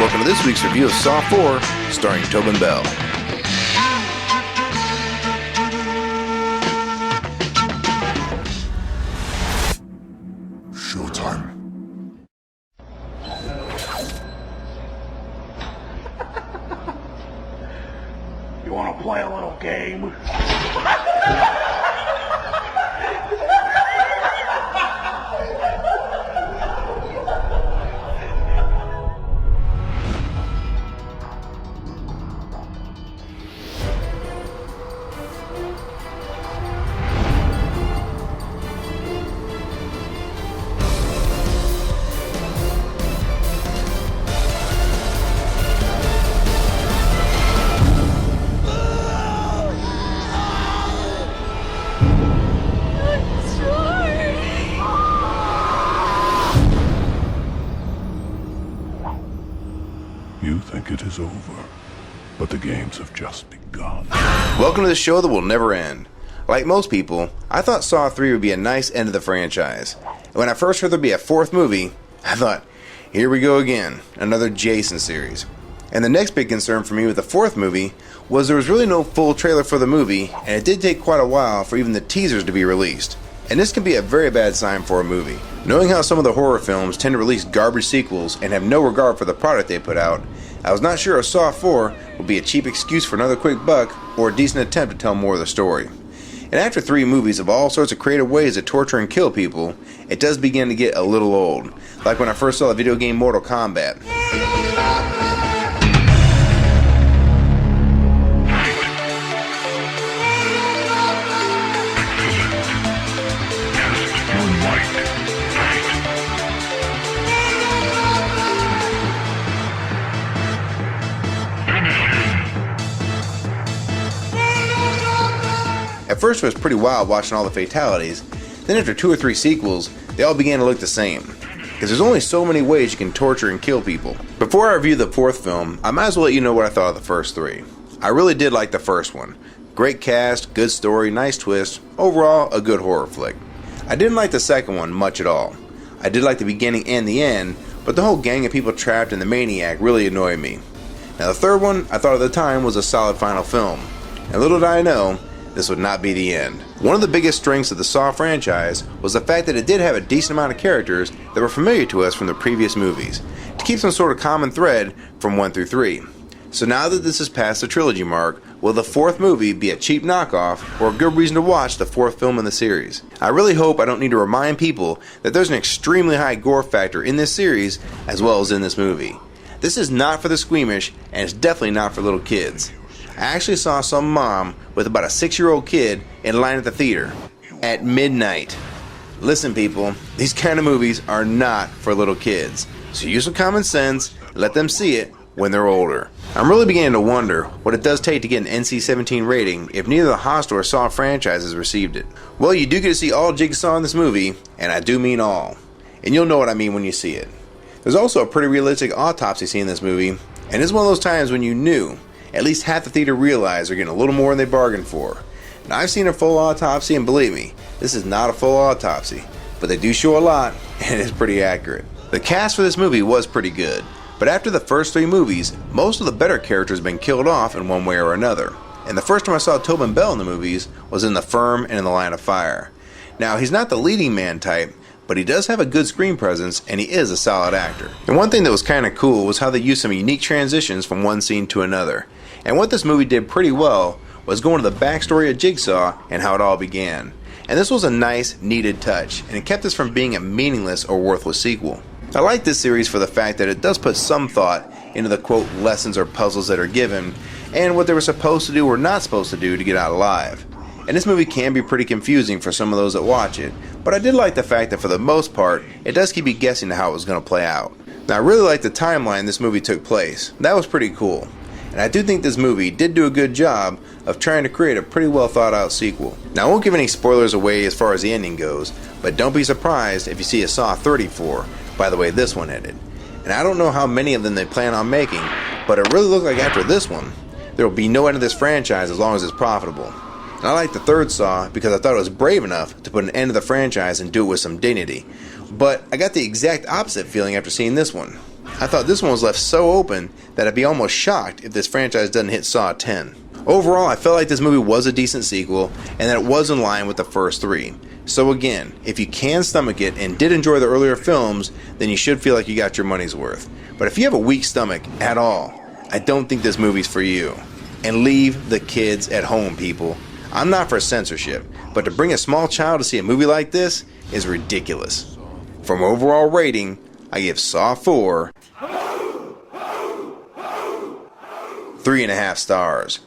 welcome to this week's review of Saw 4, starring Tobin Bell. Showtime. You want to play a little game? You think it is over, but the games have just begun. Welcome to the show that will never end. Like most people, I thought Saw 3 would be a nice end of the franchise. And when I first heard there'd be a fourth movie, I thought, here we go again, another Jason series. And the next big concern for me with the fourth movie was there was really no full trailer for the movie, and it did take quite a while for even the teasers to be released. And this can be a very bad sign for a movie. Knowing how some of the horror films tend to release garbage sequels and have no regard for the product they put out, I was not sure if Saw 4 would be a cheap excuse for another quick buck or a decent attempt to tell more of the story. And after 3 movies of all sorts of creative ways to torture and kill people, it does begin to get a little old. Like when I first saw the video game Mortal Kombat. At first it was pretty wild watching all the fatalities, then after 2 or 3 sequels, they all began to look the same. Because there's only so many ways you can torture and kill people. Before I review the 4th film, I might as well let you know what I thought of the first 3. I really did like the first one. Great cast, good story, nice twist, overall a good horror flick. I didn't like the second one much at all. I did like the beginning and the end, but the whole gang of people trapped in the maniac really annoyed me. Now the third one, I thought at the time was a solid final film. And little did I know, this would not be the end. One of the biggest strengths of the Saw franchise was the fact that it did have a decent amount of characters that were familiar to us from the previous movies, to keep some sort of common thread from 1 through 3. So now that this is past the trilogy mark, will the 4th movie be a cheap knockoff or a good reason to watch the 4th film in the series? I really hope I don't need to remind people that there's an extremely high gore factor in this series as well as in this movie. This is not for the squeamish, and it's definitely not for little kids. I actually saw some mom with about a 6-year-old kid in line at the theater at midnight. Listen people, these kind of movies are not for little kids, so use some common sense and let them see it when they're older. I'm really beginning to wonder what it does take to get an NC-17 rating if neither the Hostel or Saw franchises received it. Well, you do get to see all Jigsaw in this movie, and I do mean all. And you'll know what I mean when you see it. There's also a pretty realistic autopsy scene in this movie, and it's one of those times when you knew at least half the theater realized they're getting a little more than they bargained for. Now I've seen a full autopsy, and believe me, this is not a full autopsy, but they do show a lot, and it's pretty accurate. The cast for this movie was pretty good, but after the first 3 movies, most of the better characters have been killed off in one way or another. And the first time I saw Tobin Bell in the movies was in The Firm and in The Line of Fire. Now he's not the leading man type, but he does have a good screen presence, and he is a solid actor. And one thing that was kind of cool was how they used some unique transitions from one scene to another. And what this movie did pretty well was go into the backstory of Jigsaw and how it all began. And this was a nice, needed touch, and it kept us from being a meaningless or worthless sequel. I like this series for the fact that it does put some thought into the quote lessons or puzzles that are given, and what they were supposed to do or not supposed to do to get out alive. And this movie can be pretty confusing for some of those that watch it, but I did like the fact that for the most part, it does keep you guessing how it was going to play out. Now I really like the timeline this movie took place. That was pretty cool. And I do think this movie did do a good job of trying to create a pretty well thought out sequel. Now I won't give any spoilers away as far as the ending goes, but don't be surprised if you see a Saw 34 by the way this one ended. And I don't know how many of them they plan on making, but it really looked like after this one, there will be no end to this franchise as long as it's profitable. And I like the third Saw because I thought it was brave enough to put an end to the franchise and do it with some dignity. But I got the exact opposite feeling after seeing this one. I thought this one was left so open that I'd be almost shocked if this franchise doesn't hit Saw 10. Overall, I felt like this movie was a decent sequel and that it was in line with the first three. So again, if you can stomach it and did enjoy the earlier films, then you should feel like you got your money's worth. But if you have a weak stomach at all, I don't think this movie's for you. And leave the kids at home, people. I'm not for censorship, but to bring a small child to see a movie like this is ridiculous. From overall rating, I give Saw 4 3.5 stars.